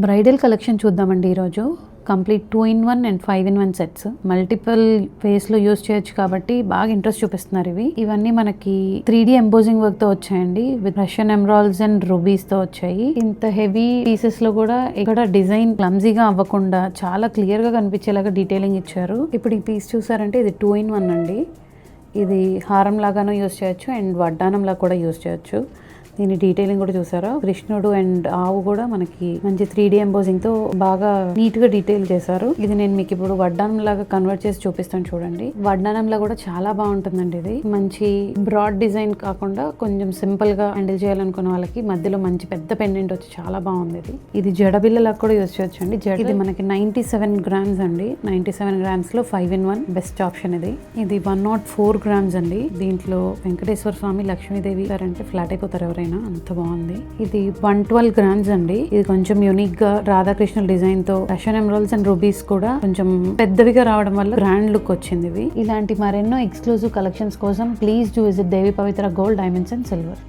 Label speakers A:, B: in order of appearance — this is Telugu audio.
A: బ్రైడల్ కలెక్షన్ చూద్దామండి ఈరోజు. Complete 2-in-1 and 5-in-1 sets. Multiple ఫేస్లో యూజ్ చేయొచ్చు కాబట్టి బాగా ఇంట్రెస్ట్ చూపిస్తున్నారు ఇవన్నీ మనకి 3D ఎంబోజింగ్ వర్క్ తో వచ్చాయండి. With Russian emeralds and rubies తో వచ్చాయి. ఇంత హెవీ పీసెస్ లో కూడా ఇక్కడ డిజైన్ క్లమ్జీగా అవ్వకుండా చాలా క్లియర్ గా కనిపించేలాగా డీటెయిలింగ్ ఇచ్చారు. ఇప్పుడు ఈ పీస్ చూసారంటే ఇది 2-in-1 అండి. ఇది హారం లాగానూ యూజ్ చేయొచ్చు అండ్ వడ్డానంలా కూడా యూజ్ చేయొచ్చు. దీని డీటెయిలింగ్ కూడా చూసారా, కృష్ణుడు అండ్ ఆవు కూడా మనకి మంచి 3D ఎంబోజింగ్ తో బాగా నీట్ గా డీటెయిల్ చేశారు. ఇది నేను మీకు ఇప్పుడు వడ్డానం లాగా కన్వర్ట్ చేసి చూపిస్తాను చూడండి. వడ్డానంలా కూడా చాలా బాగుంటుందండి. ఇది మంచి బ్రాడ్ డిజైన్ కాకుండా కొంచెం సింపుల్ గా హ్యాండిల్ చేయాలనుకున్న వాళ్ళకి మధ్యలో మంచి పెద్ద పెండెంట్ వచ్చి చాలా బాగుంది. ఇది జడబిల్లలాగా కూడా యూజ్ చేయొచ్చు అండి. ఇది మనకి 97 grams అండి. 97 grams లో 5-in-1 బెస్ట్ ఆప్షన్ ఇది. ఇది 104 grams అండి. దీంట్లో వెంకటేశ్వర స్వామి, లక్ష్మీదేవి అంటే ఫ్లాట్ అయిపోతారు ఎవరైనా, అంత బాగుంది. ఇది 112 grams అండి. ఇది కొంచెం యూనిక్ గా రాధాకృష్ణ డిజైన్ తో రష్యన్ ఎమరాల్డ్స్ అండ్ రూబీస్ కూడా కొంచెం పెద్దవిగా రావడం వల్ల గ్రాండ్ లుక్ వచ్చింది. ఇలాంటి మరెన్నో ఎక్స్క్లూజివ్ కలెక్షన్స్ కోసం please do visit Devi Pavitra gold, diamonds and silver.